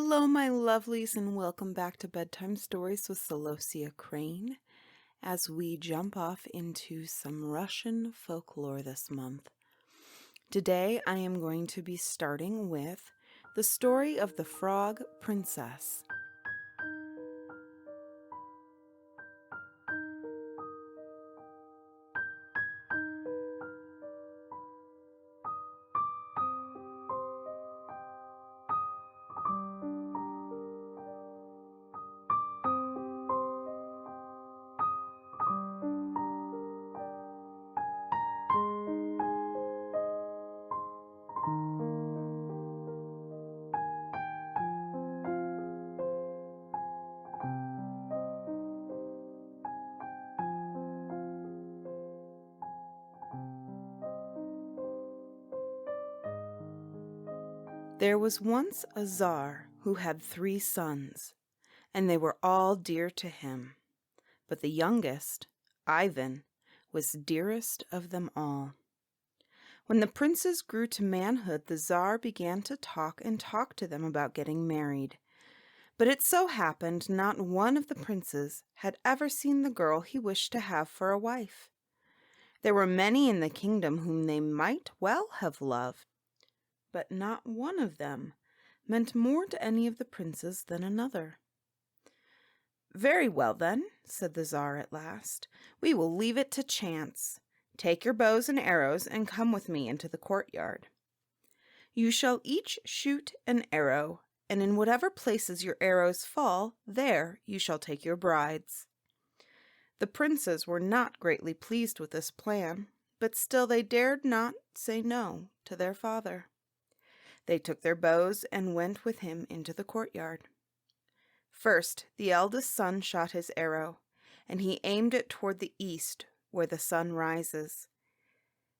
Hello, my lovelies, and welcome back to Bedtime Stories with Celosia Crane as we jump off into some Russian folklore this month. Today, I am going to be starting with the story of the Frog Princess. There was once a Tsar who had 3 sons, and they were all dear to him. But the youngest, Ivan, was dearest of them all. When the princes grew to manhood, the Tsar began to talk to them about getting married. But it so happened not one of the princes had ever seen the girl he wished to have for a wife. There were many in the kingdom whom they might well have loved, but not one of them meant more to any of the princes than another. "Very well, then," said the Tsar at last, "we will leave it to chance. Take your bows and arrows and come with me into the courtyard. You shall each shoot an arrow, and in whatever places your arrows fall, there you shall take your brides." The princes were not greatly pleased with this plan, but still they dared not say no to their father. They took their bows and went with him into the courtyard. First, the eldest son shot his arrow, and he aimed it toward the east, where the sun rises.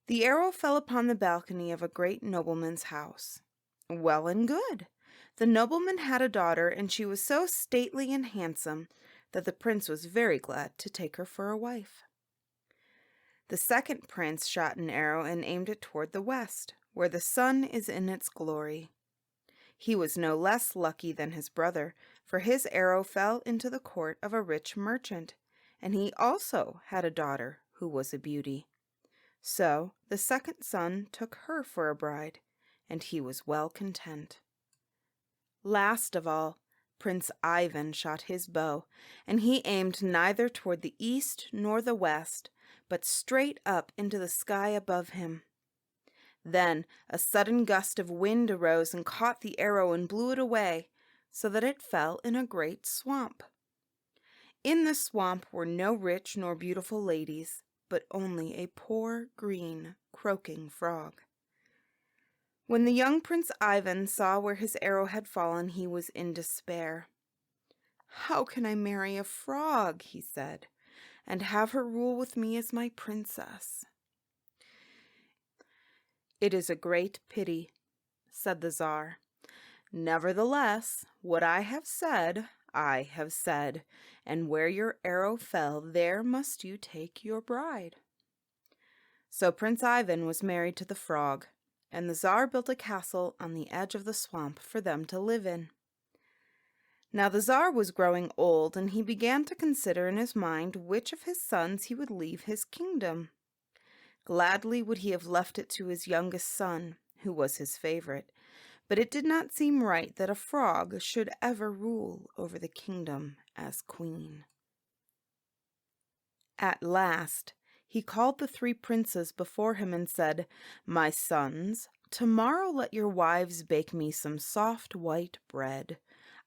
The arrow fell upon the balcony of a great nobleman's house. Well and good. The nobleman had a daughter, and she was so stately and handsome that the prince was very glad to take her for a wife. The second prince shot an arrow and aimed it toward the west, where the sun is in its glory. He was no less lucky than his brother, for his arrow fell into the court of a rich merchant, and he also had a daughter who was a beauty. So the second son took her for a bride, and he was well content. Last of all, Prince Ivan shot his bow, and he aimed neither toward the east nor the west, but straight up into the sky above him. Then a sudden gust of wind arose and caught the arrow and blew it away, so that it fell in a great swamp. In the swamp were no rich nor beautiful ladies, but only a poor, green, croaking frog. When the young Prince Ivan saw where his arrow had fallen, he was in despair. "How can I marry a frog," he said, "and have her rule with me as my princess?" "It is a great pity," said the Tsar. "Nevertheless, what I have said, and where your arrow fell, there must you take your bride." So Prince Ivan was married to the frog, and the Tsar built a castle on the edge of the swamp for them to live in. Now the Tsar was growing old, and he began to consider in his mind which of his sons he would leave his kingdom. Gladly would he have left it to his youngest son, who was his favorite, but it did not seem right that a frog should ever rule over the kingdom as queen. At last he called the 3 princes before him and said, "My sons, tomorrow let your wives bake me some soft white bread.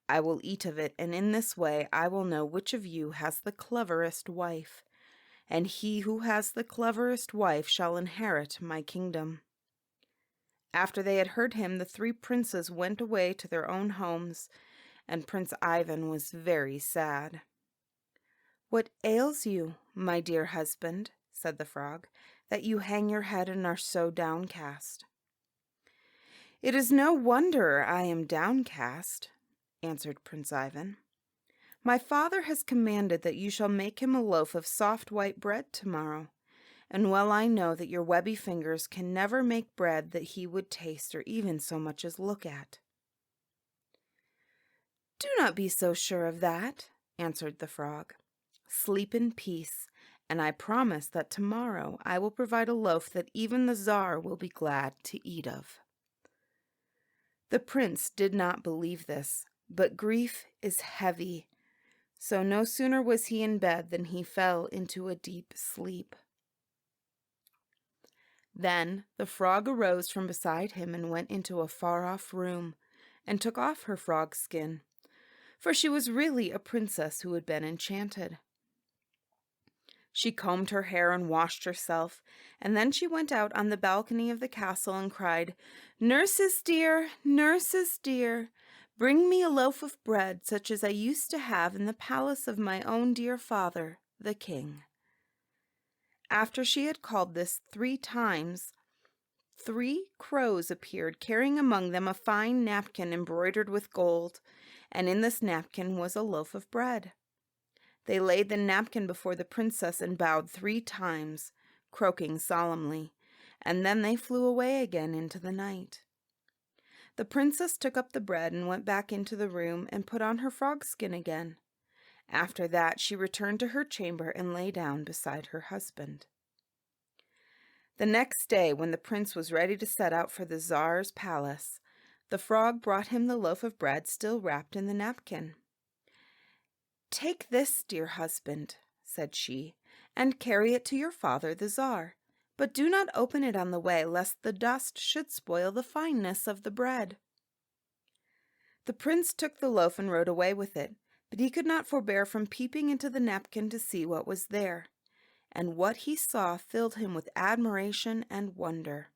I will eat of it, and in this way I will know which of you has the cleverest wife. And he who has the cleverest wife shall inherit my kingdom." After they had heard him, the 3 princes went away to their own homes, and Prince Ivan was very sad. "What ails you, my dear husband," said the frog, "that you hang your head and are so downcast?" "It is no wonder I am downcast," answered Prince Ivan. "My father has commanded that you shall make him a loaf of soft white bread tomorrow, and well I know that your webby fingers can never make bread that he would taste or even so much as look at." "Do not be so sure of that," answered the frog. "Sleep in peace, and I promise that tomorrow I will provide a loaf that even the Tsar will be glad to eat of." The prince did not believe this, but grief is heavy, so no sooner was he in bed than he fell into a deep sleep. Then the frog arose from beside him and went into a far-off room and took off her frog skin, for she was really a princess who had been enchanted. She combed her hair and washed herself, and then she went out on the balcony of the castle and cried, "Nurses dear, nurses dear, bring me a loaf of bread such as I used to have in the palace of my own dear father, the king." After she had called this 3 times, 3 crows appeared, carrying among them a fine napkin embroidered with gold, and in this napkin was a loaf of bread. They laid the napkin before the princess and bowed 3 times, croaking solemnly, and then they flew away again into the night. The princess took up the bread and went back into the room and put on her frog skin again. After that she returned to her chamber and lay down beside her husband. The next day, when the prince was ready to set out for the Tsar's palace, the frog brought him the loaf of bread still wrapped in the napkin. "Take this, dear husband," said she, "and carry it to your father the Tsar, but do not open it on the way, lest the dust should spoil the fineness of the bread." The prince took the loaf and rode away with it, but he could not forbear from peeping into the napkin to see what was there, and what he saw filled him with admiration and wonder.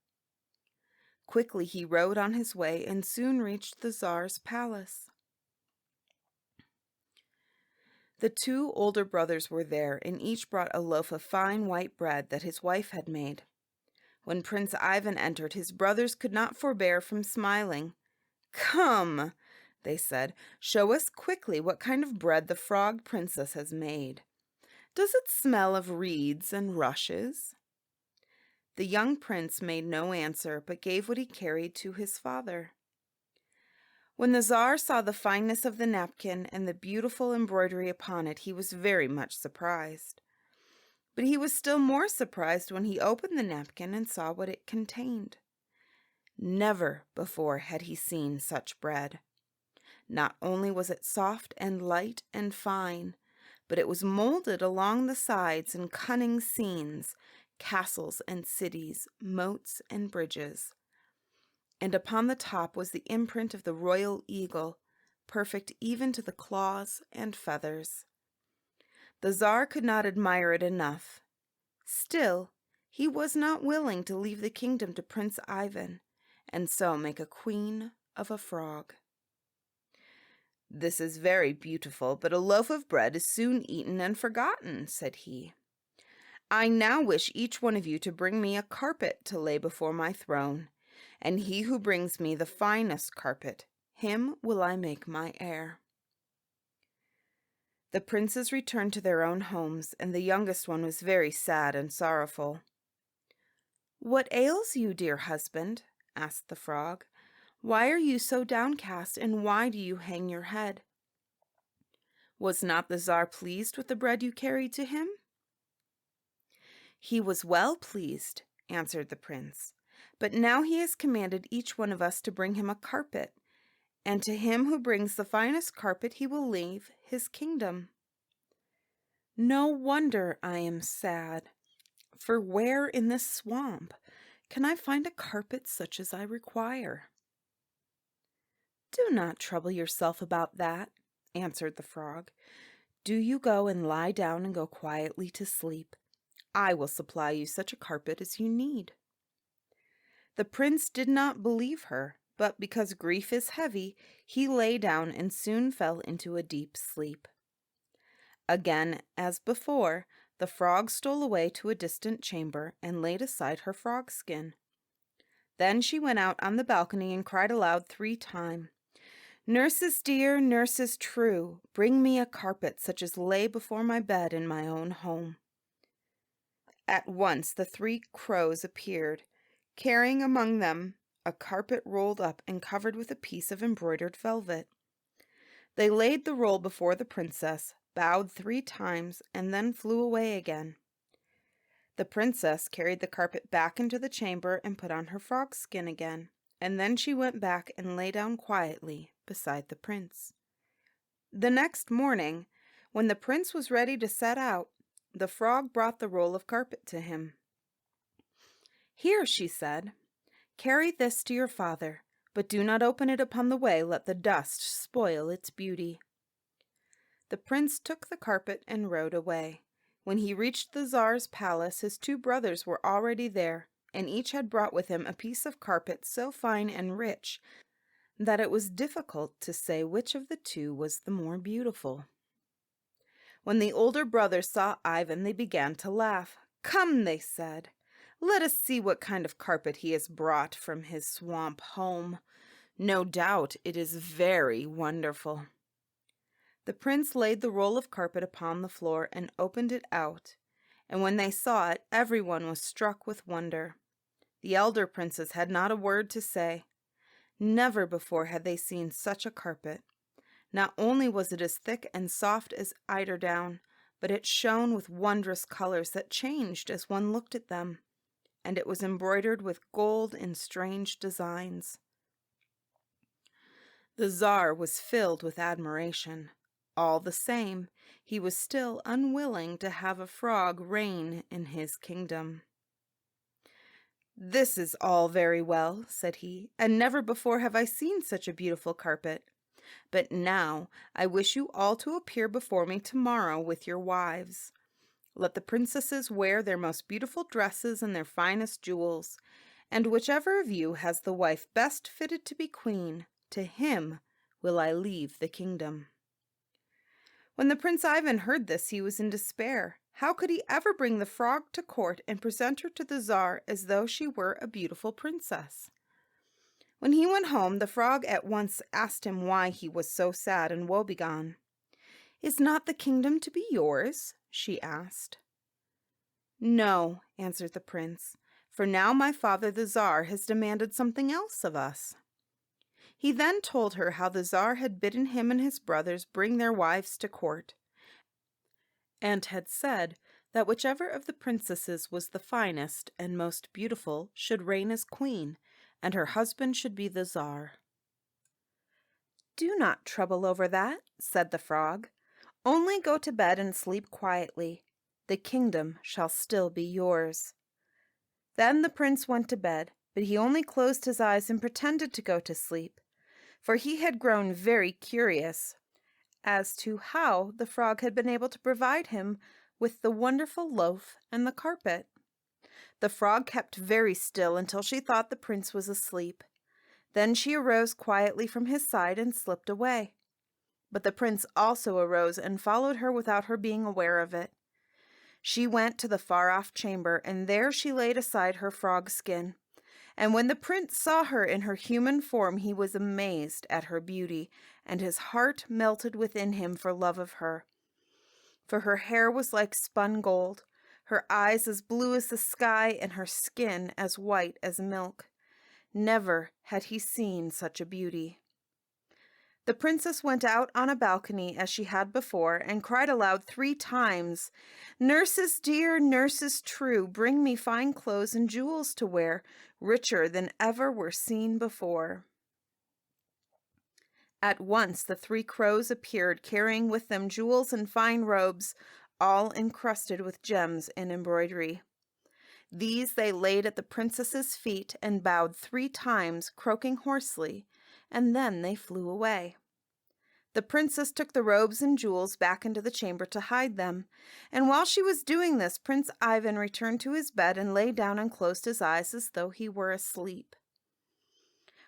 Quickly he rode on his way and soon reached the Tsar's palace. The 2 older brothers were there, and each brought a loaf of fine white bread that his wife had made. When Prince Ivan entered, his brothers could not forbear from smiling. "Come," they said, "show us quickly what kind of bread the frog princess has made. Does it smell of reeds and rushes?" The young prince made no answer, but gave what he carried to his father. When the Tsar saw the fineness of the napkin and the beautiful embroidery upon it, he was very much surprised. But he was still more surprised when he opened the napkin and saw what it contained. Never before had he seen such bread. Not only was it soft and light and fine, but it was molded along the sides in cunning scenes, castles and cities, moats and bridges. And upon the top was the imprint of the royal eagle, perfect even to the claws and feathers. The Tsar could not admire it enough. Still, he was not willing to leave the kingdom to Prince Ivan, and so make a queen of a frog. "This is very beautiful, but a loaf of bread is soon eaten and forgotten," said he. "I now wish each one of you to bring me a carpet to lay before my throne, and he who brings me the finest carpet, him will I make my heir." The princes returned to their own homes, and the youngest one was very sad and sorrowful. "What ails you, dear husband?" asked the frog. "Why are you so downcast, and why do you hang your head? Was not the Tsar pleased with the bread you carried to him?" "He was well pleased," answered the prince, "but now he has commanded each one of us to bring him a carpet, and to him who brings the finest carpet he will leave his kingdom. No wonder I am sad, for where in this swamp can I find a carpet such as I require?" "Do not trouble yourself about that," answered the frog. "Do you go and lie down and go quietly to sleep. I will supply you such a carpet as you need." The prince did not believe her, but because grief is heavy, he lay down and soon fell into a deep sleep. Again, as before, the frog stole away to a distant chamber and laid aside her frog skin. Then she went out on the balcony and cried aloud 3 times, "Nurses dear, nurses true, bring me a carpet such as lay before my bed in my own home." At once the 3 crows appeared, carrying among them a carpet rolled up and covered with a piece of embroidered velvet. They laid the roll before the princess, bowed 3 times, and then flew away again. The princess carried the carpet back into the chamber and put on her frog skin again, and then she went back and lay down quietly beside the prince. The next morning, when the prince was ready to set out, the frog brought the roll of carpet to him. "Here," she said, "carry this to your father, but do not open it upon the way, lest the dust spoil its beauty." The prince took the carpet and rode away. When he reached the Tsar's palace, his 2 brothers were already there, and each had brought with him a piece of carpet so fine and rich that it was difficult to say which of the 2 was the more beautiful. When the older brothers saw Ivan, they began to laugh. "Come," they said, "let us see what kind of carpet he has brought from his swamp home. No doubt it is very wonderful." The prince laid the roll of carpet upon the floor and opened it out, and when they saw it, everyone was struck with wonder. The elder princes had not a word to say. Never before had they seen such a carpet. Not only was it as thick and soft as eiderdown, but it shone with wondrous colors that changed as one looked at them, and it was embroidered with gold in strange designs. The Tsar was filled with admiration. All the same, he was still unwilling to have a frog reign in his kingdom. "This is all very well," said he, "and never before have I seen such a beautiful carpet. But now I wish you all to appear before me tomorrow with your wives. Let the princesses wear their most beautiful dresses and their finest jewels, and whichever of you has the wife best fitted to be queen, to him will I leave the kingdom." When the Prince Ivan heard this, he was in despair. How could he ever bring the frog to court and present her to the Tsar as though she were a beautiful princess? When he went home, the frog at once asked him why he was so sad and woebegone. "Is not the kingdom to be yours?" she asked. "No," answered the prince, "for now my father the Tsar has demanded something else of us." He then told her how the Tsar had bidden him and his brothers bring their wives to court, and had said that whichever of the princesses was the finest and most beautiful should reign as queen, and her husband should be the Tsar. "Do not trouble over that," said the frog. "Only go to bed and sleep quietly. The kingdom shall still be yours." Then the prince went to bed, but he only closed his eyes and pretended to go to sleep, for he had grown very curious as to how the frog had been able to provide him with the wonderful loaf and the carpet. The frog kept very still until she thought the prince was asleep. Then she arose quietly from his side and slipped away. But the prince also arose and followed her without her being aware of it. She went to the far-off chamber, and there she laid aside her frog skin. And when the prince saw her in her human form, he was amazed at her beauty, and his heart melted within him for love of her. For her hair was like spun gold, her eyes as blue as the sky, and her skin as white as milk. Never had he seen such a beauty. The princess went out on a balcony as she had before, and cried aloud 3 times, "Nurses dear, nurses true, bring me fine clothes and jewels to wear, richer than ever were seen before." At once the 3 crows appeared, carrying with them jewels and fine robes, all encrusted with gems and embroidery. These they laid at the princess's feet and bowed 3 times, croaking hoarsely, and then they flew away. The princess took the robes and jewels back into the chamber to hide them, and while she was doing this, Prince Ivan returned to his bed and lay down and closed his eyes as though he were asleep.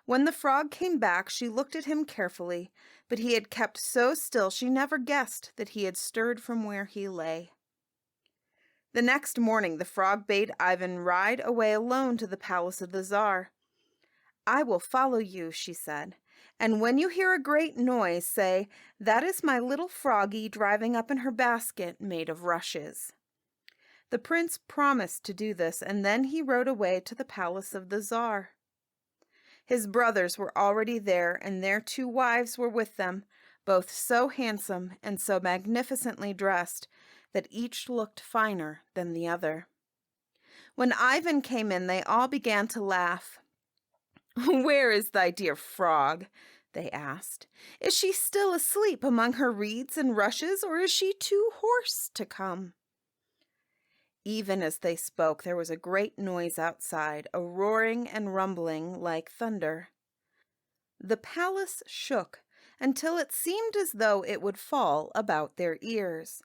When the frog came back, she looked at him carefully, but he had kept so still she never guessed that he had stirred from where he lay. The next morning the frog bade Ivan ride away alone to the palace of the Tsar. "I will follow you," she said, "and when you hear a great noise, say, 'That is my little froggy driving up in her basket made of rushes.'" The prince promised to do this, and then he rode away to the palace of the Tsar. His brothers were already there, and their 2 wives were with them, both so handsome and so magnificently dressed that each looked finer than the other. When Ivan came in, they all began to laugh. "Where is thy dear frog?" they asked. "Is she still asleep among her reeds and rushes, or is she too hoarse to come?" Even as they spoke, there was a great noise outside, a roaring and rumbling like thunder. The palace shook until it seemed as though it would fall about their ears.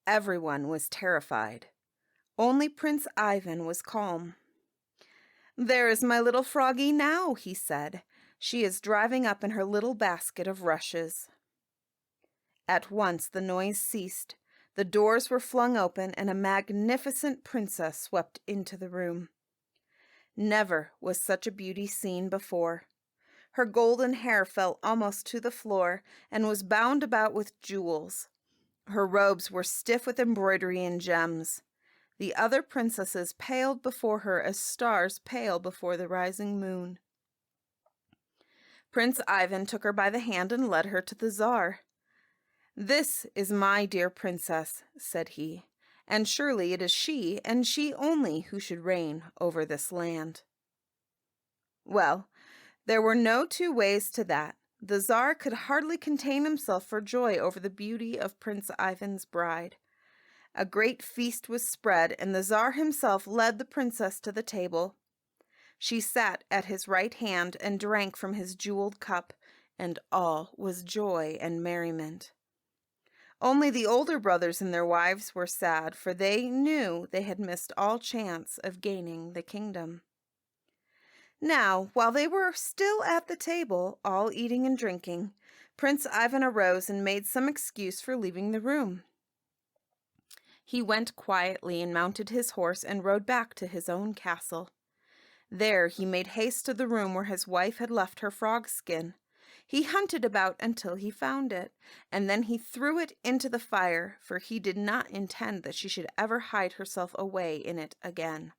Everyone was terrified. Only Prince Ivan was calm. "There is my little froggy now," he said. "She is driving up in her little basket of rushes." At once the noise ceased. The doors were flung open, and a magnificent princess swept into the room. Never was such a beauty seen before. Her golden hair fell almost to the floor and was bound about with jewels. Her robes were stiff with embroidery and gems. The other princesses paled before her as stars pale before the rising moon. Prince Ivan took her by the hand and led her to the Tsar. "This is my dear princess," said he, "and surely it is she, and she only, who should reign over this land." Well, there were no two ways to that. The Tsar could hardly contain himself for joy over the beauty of Prince Ivan's bride. A great feast was spread, and the Tsar himself led the princess to the table. She sat at his right hand and drank from his jeweled cup, and all was joy and merriment. Only the older brothers and their wives were sad, for they knew they had missed all chance of gaining the kingdom. Now, while they were still at the table, all eating and drinking, Prince Ivan arose and made some excuse for leaving the room. He went quietly and mounted his horse and rode back to his own castle. There he made haste to the room where his wife had left her frog skin. He hunted about until he found it, and then he threw it into the fire, for he did not intend that she should ever hide herself away in it again.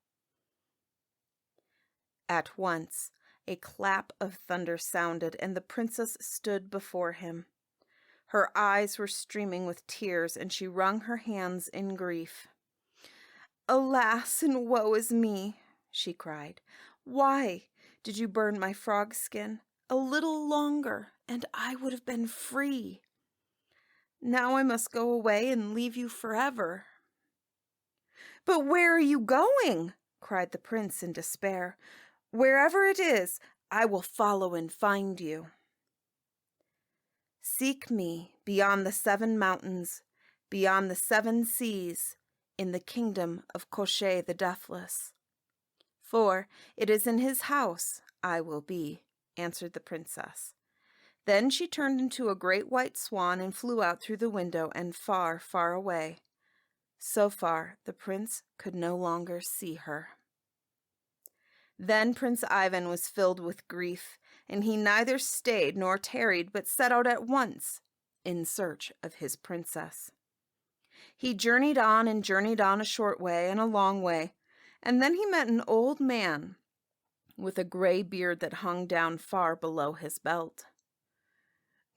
At once a clap of thunder sounded, and the princess stood before him. Her eyes were streaming with tears, and she wrung her hands in grief. "Alas, and woe is me!" she cried. "Why did you burn my frog skin? A little longer, and I would have been free. Now I must go away and leave you forever." "But where are you going?" cried the prince in despair. "Wherever it is, I will follow and find you." "Seek me beyond the 7 mountains, beyond the 7 seas, in the kingdom of Koshchei the Deathless. For it is in his house I will be," answered the princess. Then she turned into a great white swan and flew out through the window and far, far away. So far the prince could no longer see her. Then Prince Ivan was filled with grief, and he neither stayed nor tarried, but set out at once in search of his princess. He journeyed on and journeyed on a short way and a long way, and then he met an old man with a gray beard that hung down far below his belt.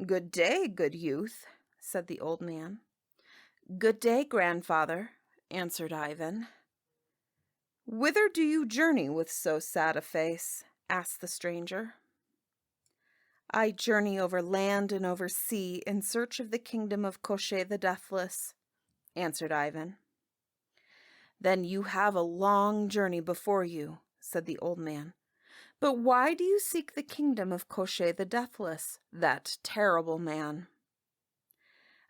"Good day, good youth," said the old man. "Good day, grandfather," answered Ivan. "Whither do you journey with so sad a face?" asked the stranger. "I journey over land and over sea in search of the kingdom of Koshchei the Deathless," answered Ivan. "Then you have a long journey before you," said the old man. "But why do you seek the kingdom of Koshchei the Deathless, that terrible man?"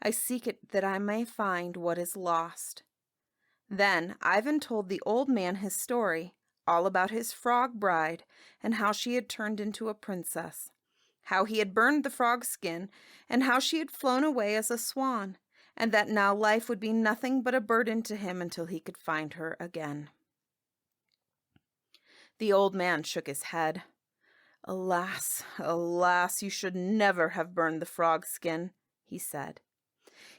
"I seek it that I may find what is lost." Then Ivan told the old man his story, all about his frog bride, and how she had turned into a princess, how he had burned the frog skin, and how she had flown away as a swan, and that now life would be nothing but a burden to him until he could find her again. The old man shook his head. "Alas, alas, you should never have burned the frog skin," he said.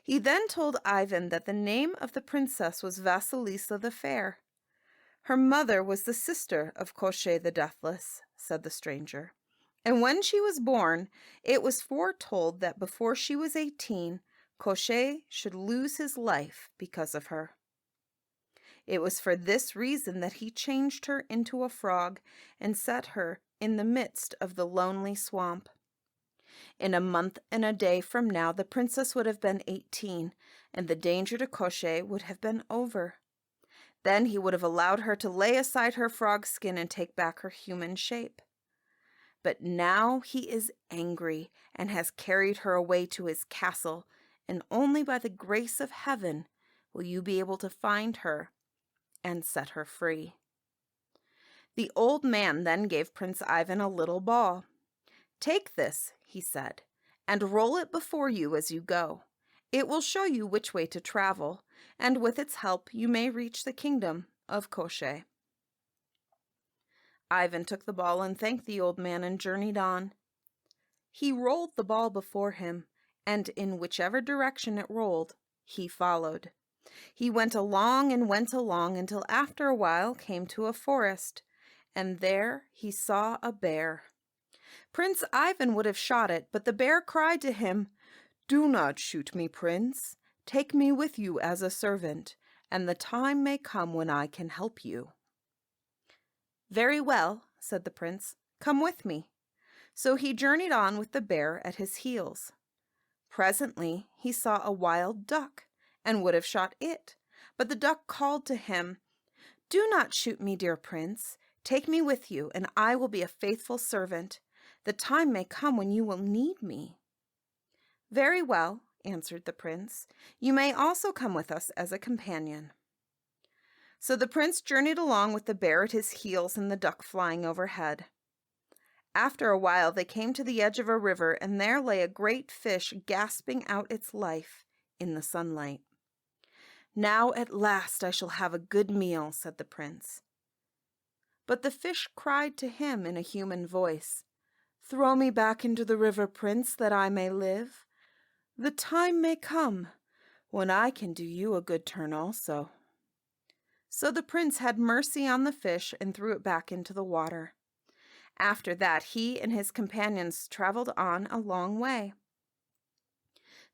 He then told Ivan that the name of the princess was Vasilisa the Fair. "Her mother was the sister of Koshchei the Deathless," said the stranger, And when she was born, it was foretold that before she was 18, Koshchei should lose his life because of her. It was for this reason that he changed her into a frog and set her in the midst of the lonely swamp. In a month and a day from now, the princess would have been 18, and the danger to Koshchei would have been over. Then he would have allowed her to lay aside her frog skin and take back her human shape. But now he is angry and has carried her away to his castle, and only by the grace of heaven will you be able to find her and set her free. The old man then gave Prince Ivan a little ball. "Take this," he said, "and roll it before you as you go. It will show you which way to travel, and with its help you may reach the kingdom of Koshchei." Ivan took the ball and thanked the old man and journeyed on. He rolled the ball before him, and in whichever direction it rolled, he followed. He went along until after a while came to a forest, and there he saw a bear. Prince Ivan would have shot it, but the bear cried to him, "Do not shoot me, Prince. Take me with you as a servant, and the time may come when I can help you." "Very well," said the prince, "come with me." So he journeyed on with the bear at his heels. Presently he saw a wild duck, and would have shot it, but the duck called to him, "Do not shoot me, dear prince. Take me with you, and I will be a faithful servant. The time may come when you will need me." "Very well," answered the prince. "You may also come with us as a companion." So the prince journeyed along with the bear at his heels and the duck flying overhead. After a while they came to the edge of a river, and there lay a great fish gasping out its life in the sunlight. "Now at last I shall have a good meal," said the prince. But the fish cried to him in a human voice, "Throw me back into the river, Prince, that I may live. The time may come when I can do you a good turn also." So the prince had mercy on the fish and threw it back into the water. After that, he and his companions traveled on a long way.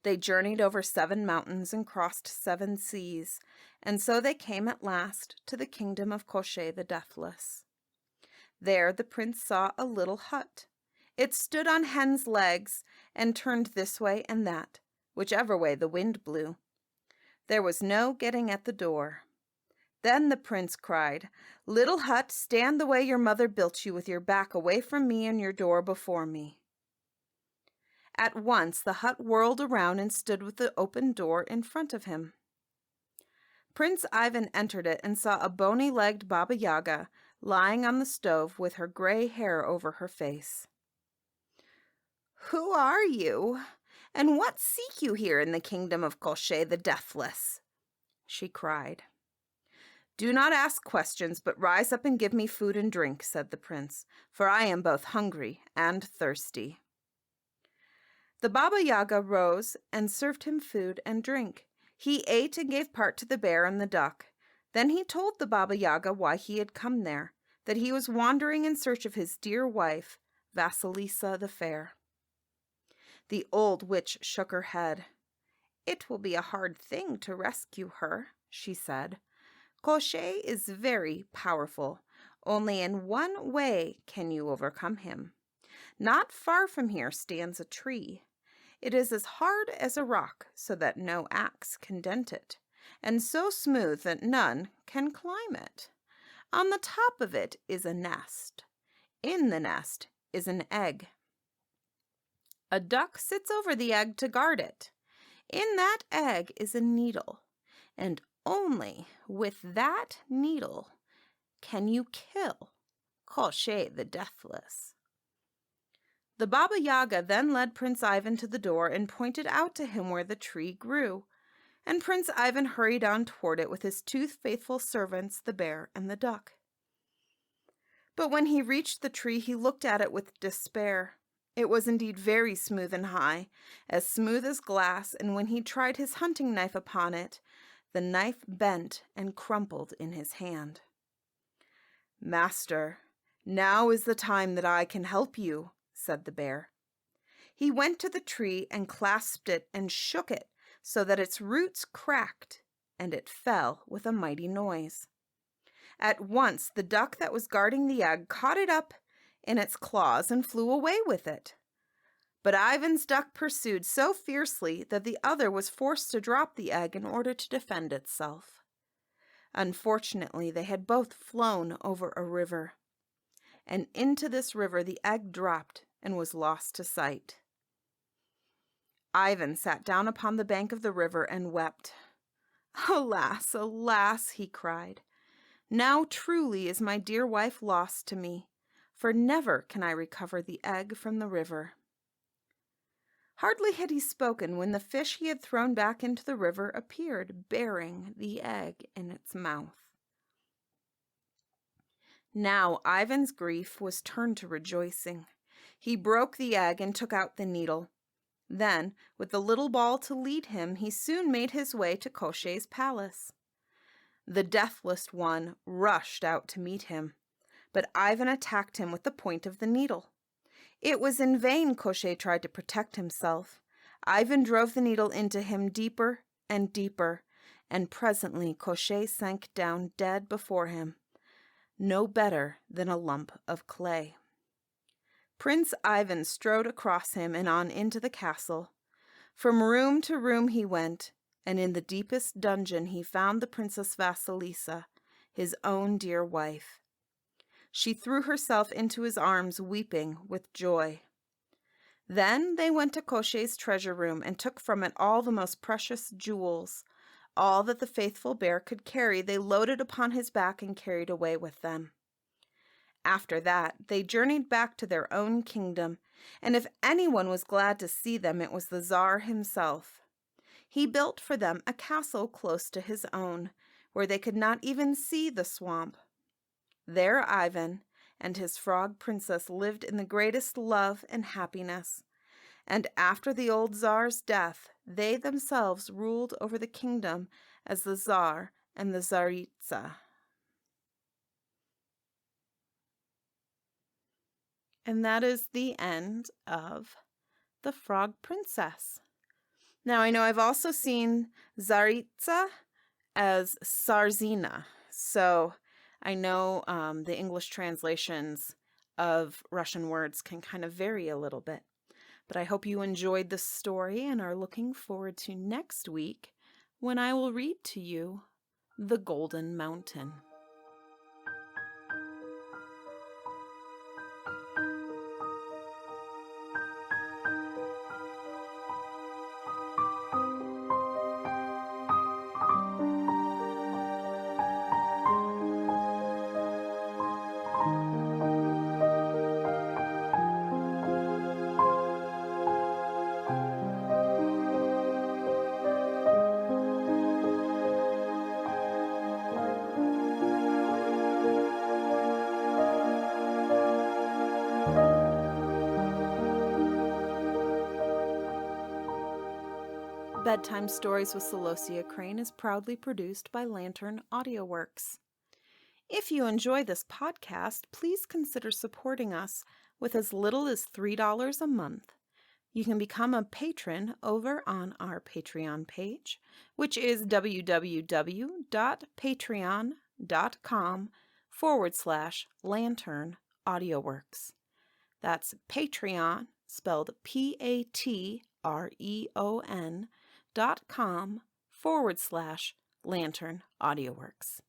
They journeyed over 7 mountains and crossed 7 seas, and so they came at last to the kingdom of Koshchei the Deathless. There the prince saw a little hut. It stood on hen's legs and turned this way and that, whichever way the wind blew. There was no getting at the door. Then the prince cried, "Little hut, stand the way your mother built you, with your back away from me and your door before me." At once the hut whirled around and stood with the open door in front of him. Prince Ivan entered it and saw a bony-legged Baba Yaga lying on the stove with her gray hair over her face. "Who are you, and what seek you here in the kingdom of Koshchei the Deathless?" she cried. "Do not ask questions, but rise up and give me food and drink," said the prince, "for I am both hungry and thirsty." The Baba Yaga rose and served him food and drink. He ate and gave part to the bear and the duck. Then he told the Baba Yaga why he had come there, that he was wandering in search of his dear wife, Vasilisa the Fair. The old witch shook her head. "It will be a hard thing to rescue her," she said. "Koshchei is very powerful. Only in one way can you overcome him. Not far from here stands a tree. It is as hard as a rock, so that no axe can dent it, and so smooth that none can climb it. On the top of it is a nest. In the nest is an egg. A duck sits over the egg to guard it. In that egg is a needle, and only with that needle can you kill Koshchei the Deathless." The Baba Yaga then led Prince Ivan to the door and pointed out to him where the tree grew, and Prince Ivan hurried on toward it with his 2 faithful servants, the bear and the duck. But when he reached the tree, he looked at it with despair. It was indeed very smooth and high, as smooth as glass, and when he tried his hunting knife upon it, the knife bent and crumpled in his hand. "Master, now is the time that I can help you," said the bear. He went to the tree and clasped it and shook it so that its roots cracked, and it fell with a mighty noise. At once the duck that was guarding the egg caught it up in its claws and flew away with it. But Ivan's duck pursued so fiercely that the other was forced to drop the egg in order to defend itself. Unfortunately, they had both flown over a river, and into this river the egg dropped and was lost to sight. Ivan sat down upon the bank of the river and wept. "Alas, alas," he cried. "Now truly is my dear wife lost to me, for never can I recover the egg from the river." Hardly had he spoken when the fish he had thrown back into the river appeared, bearing the egg in its mouth. Now Ivan's grief was turned to rejoicing. He broke the egg and took out the needle. Then, with the little ball to lead him, he soon made his way to Koshchei's palace. The deathless one rushed out to meet him, but Ivan attacked him with the point of the needle. It was in vain Koshchei tried to protect himself. Ivan drove the needle into him deeper and deeper, and presently Koshchei sank down dead before him, no better than a lump of clay. Prince Ivan strode across him and on into the castle. From room to room he went, and in the deepest dungeon he found the Princess Vasilisa, his own dear wife. She threw herself into his arms, weeping with joy. Then they went to Koshchei's treasure room and took from it all the most precious jewels. All that the faithful bear could carry they loaded upon his back and carried away with them. After that, they journeyed back to their own kingdom, and if anyone was glad to see them, it was the Tsar himself. He built for them a castle close to his own, where they could not even see the swamp. There Ivan and his frog princess lived in the greatest love and happiness, and after the old Tsar's death, they themselves ruled over the kingdom as the Tsar and the Tsaritsa. And that is the end of The Frog Princess. Now, I know I've also seen Tsaritsa as Tsarzina, so I know the English translations of Russian words can kind of vary a little bit. But I hope you enjoyed this story and are looking forward to next week when I will read to you The Golden Mountain. Bedtime Stories with Celosia Crane is proudly produced by Lantern AudioWorks. If you enjoy this podcast, please consider supporting us with as little as $3 a month. You can become a patron over on our Patreon page, which is www.patreon.com/Lantern AudioWorks. That's Patreon, spelled PATREON.com/Lantern AudioWorks.